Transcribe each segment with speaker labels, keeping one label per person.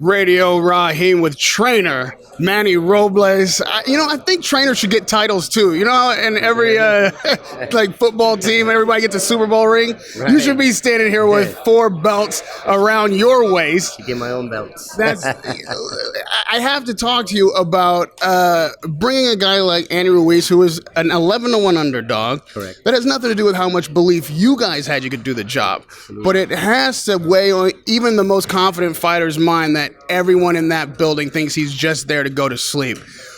Speaker 1: Radio Rahim with trainer Manny Robles. I think trainers should get titles too. And every like football team, everybody gets a Super Bowl ring.
Speaker 2: Right.
Speaker 1: You should be standing here with 4 belts around your waist.
Speaker 2: To get my own belts.
Speaker 1: I have to talk to you about bringing a guy like Manny Ruiz, who is an 11-1 underdog.
Speaker 2: Correct.
Speaker 1: That has nothing to do with how much belief you guys had you could do the job. Absolutely. But it has to weigh on even the most confident fighter's mind that everyone in that building thinks he's just there to go to sleep.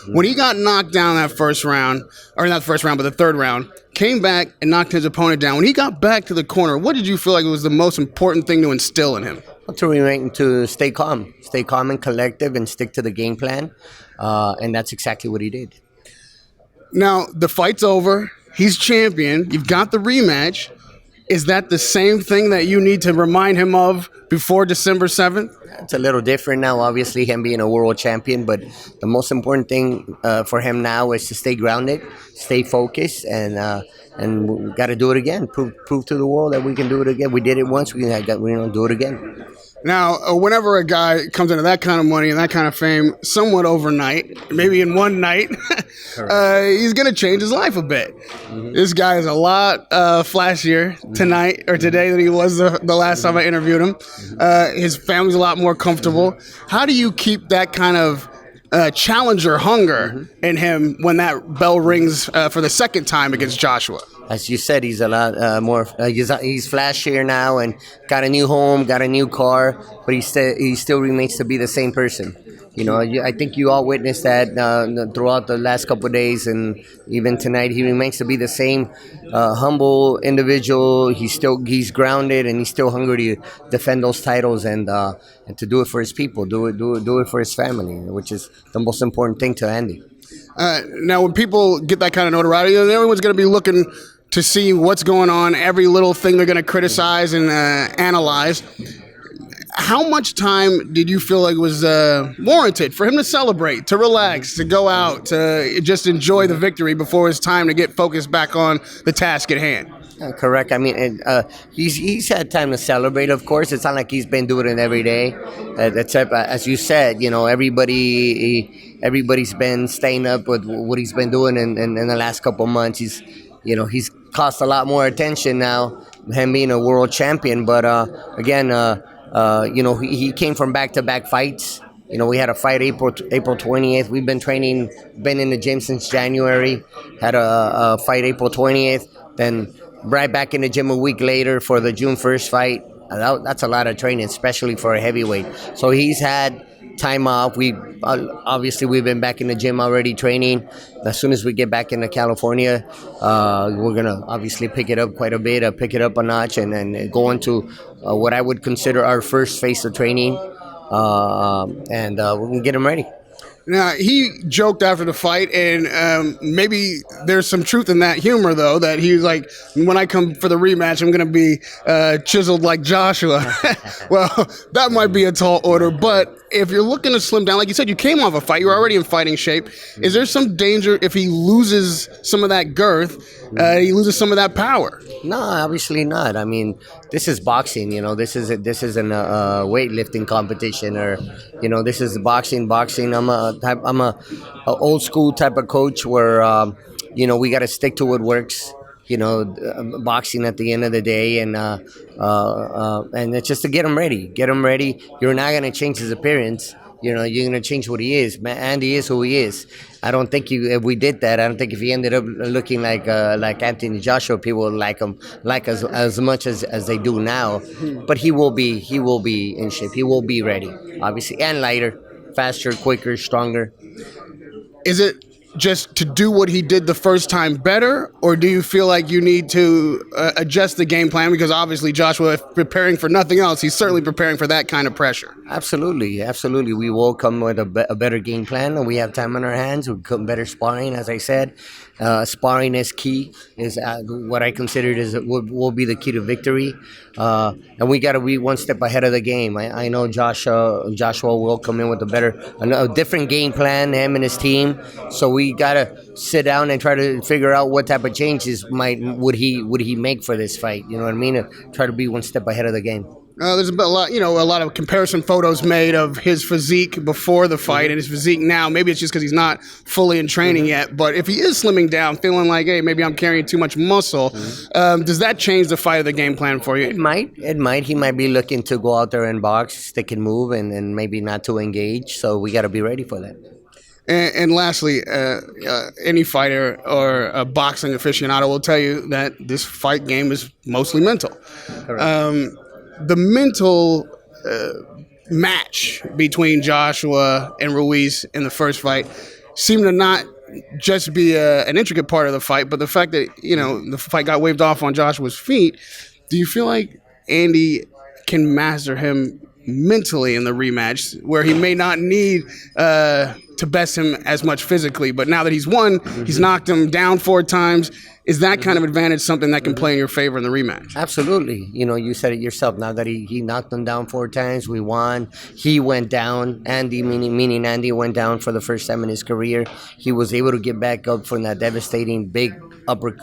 Speaker 1: When he got knocked down that first round, or not the first round, but the third round, came back and knocked his opponent down. When he got back to the corner, what did you feel like was the most important thing to instill in him?
Speaker 2: To stay calm and collective and stick to the game plan. And that's exactly what he did.
Speaker 1: Now, the fight's over. He's champion. You've got the rematch. Is that the same thing that you need to remind him of before December 7th?
Speaker 2: It's a little different now, obviously, him being a world champion. But the most important thing for him now is to stay grounded, stay focused, and we got to do it again. Prove to the world that we can do it again. We did it once. We do it again.
Speaker 1: Now, whenever a guy comes into that kind of money and that kind of fame, somewhat overnight, maybe in one night, he's going to change his life a bit. Mm-hmm. This guy is a lot flashier tonight or today than he was the last time I interviewed him. His family's a lot more comfortable. How do you keep that kind of challenger hunger in him when that bell rings for the second time against Joshua?
Speaker 2: As you said, he's a lot more. He's flashier now and got a new home, got a new car, but he still remains to be the same person. I think you all witnessed that throughout the last couple of days, and even tonight, he remains to be the same humble individual. He's grounded, and he's still hungry to defend those titles and to do it for his people, do it for his family, which is the most important thing to Andy.
Speaker 1: Now, when people get that kind of notoriety, everyone's going to be looking to see what's going on, every little thing they're going to criticize and analyze. How much time did you feel like was warranted for him to celebrate, to relax, to go out, to just enjoy the victory before it's time to get focused back on the task at hand?
Speaker 2: Correct. I mean, he's had time to celebrate, of course. It's not like he's been doing it every day. Except, as you said, everybody's been staying up with what he's been doing in the last couple of months. He's cost a lot more attention now, him being a world champion. But again, he came from back-to-back fights. We had a fight April 20th. We've been training, been in the gym since January. Had a fight April 20th. Then right back in the gym a week later for the June 1st fight. That's a lot of training, especially for a heavyweight. So he's had time off. We've been back in the gym already training. As soon as we get back into California, we're going to obviously pick it up quite a bit, pick it up a notch, and go into what I would consider our first phase of training. And we're going to get him ready.
Speaker 1: Now, he joked after the fight, and maybe there's some truth in that humor, though, that he was like, when I come for the rematch, I'm going to be chiseled like Joshua. Well, that might be a tall order, but if you're looking to slim down, like you said, you came off a fight, you were already in fighting shape. Is there some danger if he loses some of that girth, he loses some of that power?
Speaker 2: No, obviously not. I mean, this is boxing. This isn't a weightlifting competition, or this is boxing. I'm a old school type of coach where we got to stick to what works. Boxing at the end of the day, and it's just to get him ready. You're not gonna change his appearance. You're gonna change what he is. Andy is who he is. I don't think if we did that, I don't think if he ended up looking like Anthony Joshua, people would like him as much as they do now. But he will be in shape. He will be ready, obviously, and lighter, faster, quicker, stronger.
Speaker 1: Is it just to do what he did the first time better, or do you feel like you need to adjust the game plan? Because obviously Joshua, if preparing for nothing else, he's certainly preparing for that kind of pressure.
Speaker 2: Absolutely. We will come with a better game plan, and we have time on our hands. We come better sparring, as I said. Sparring is key, is what I consider will be the key to victory. And we got to be one step ahead of the game. I know Joshua will come in with a different game plan, him and his team. So we got to sit down and try to figure out what type of changes would he make for this fight. You know what I mean? Try to be one step ahead of the game.
Speaker 1: There's a lot, a lot of comparison photos made of his physique before the fight and his physique now. Maybe it's just because he's not fully in training yet. But if he is slimming down, feeling like, hey, maybe I'm carrying too much muscle, does that change the fight of the game plan for you?
Speaker 2: It might. It might. He might be looking to go out there and box, stick and move, and maybe not to engage. So we got to be ready for that.
Speaker 1: And lastly, any fighter or a boxing aficionado will tell you that this fight game is mostly mental.
Speaker 2: Correct.
Speaker 1: The mental match between Joshua and Ruiz in the first fight seemed to not just be an intricate part of the fight, but the fact that, the fight got waved off on Joshua's feet. Do you feel like Andy can master him mentally in the rematch, where he may not need to best him as much physically, but now that he's won, he's knocked him down 4 times. Is that kind of advantage something that can play in your favor in the rematch?
Speaker 2: Absolutely. You said it yourself. Now that he knocked him down 4 times, we won. He went down. Andy, meaning Andy, went down for the first time in his career. He was able to get back up from that devastating big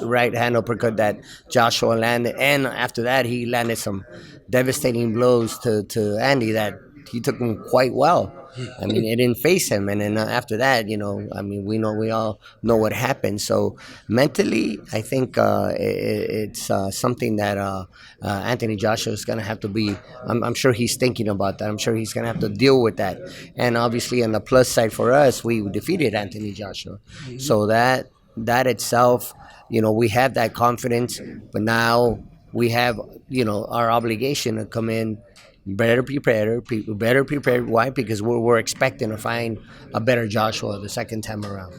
Speaker 2: right hand uppercut that Joshua landed. And after that, he landed some devastating blows to Andy that he took him quite well. I mean, it didn't face him, and then after that, we all know what happened. So mentally, I think it's something that Anthony Joshua is going to have to be. I'm sure he's thinking about that. I'm sure he's going to have to deal with that. And obviously, on the plus side for us, we defeated Anthony Joshua. So that itself, we have that confidence. But now we have, our obligation to come in better prepared. Why? Because we're expecting to find a better Joshua the second time around.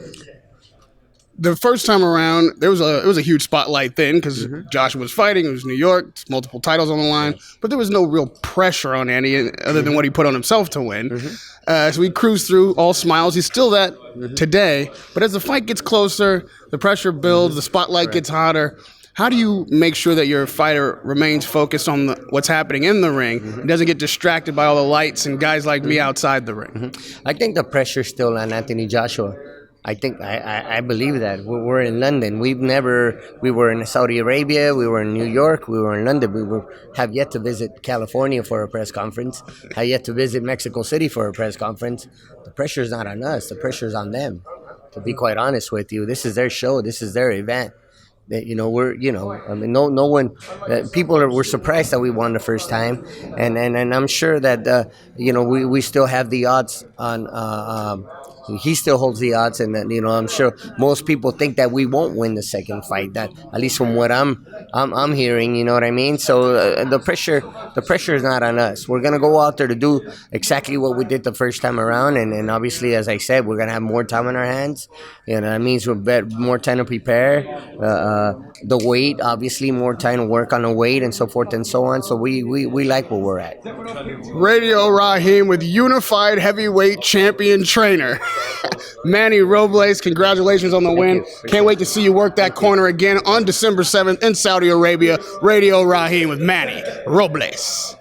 Speaker 1: The first time around, it was a huge spotlight then because Joshua was fighting. It was New York, multiple titles on the line, but there was no real pressure on Andy other than what he put on himself to win. So he cruised through, all smiles. He's still that today, but as the fight gets closer, the pressure builds, the spotlight gets hotter. How do you make sure that your fighter remains focused on what's happening in the ring and doesn't get distracted by all the lights and guys like me outside the ring?
Speaker 2: I think the pressure's still on Anthony Joshua. I believe that. We're in London. We were in Saudi Arabia, we were in New York, we were in London. We have yet to visit California for a press conference, have yet to visit Mexico City for a press conference. The pressure's not on us, the pressure's on them. To be quite honest with you, this is their show, this is their event. That no one, people were surprised that we won the first time, and I'm sure that we still have the odds on. He still holds the odds, and I'm sure most people think that we won't win the second fight. That, at least from what I'm hearing, you know what I mean. So the pressure is not on us. We're gonna go out there to do exactly what we did the first time around, and obviously, as I said, we're gonna have more time on our hands. That means more time to prepare. The weight, obviously, more time to work on the weight and so forth and so on. So we like where we're at.
Speaker 1: Radio Rahim with unified heavyweight champion trainer Manny Robles. Congratulations on the win. Can't wait to see you work that corner again on December 7th in Saudi Arabia. Radio Rahim with Manny Robles.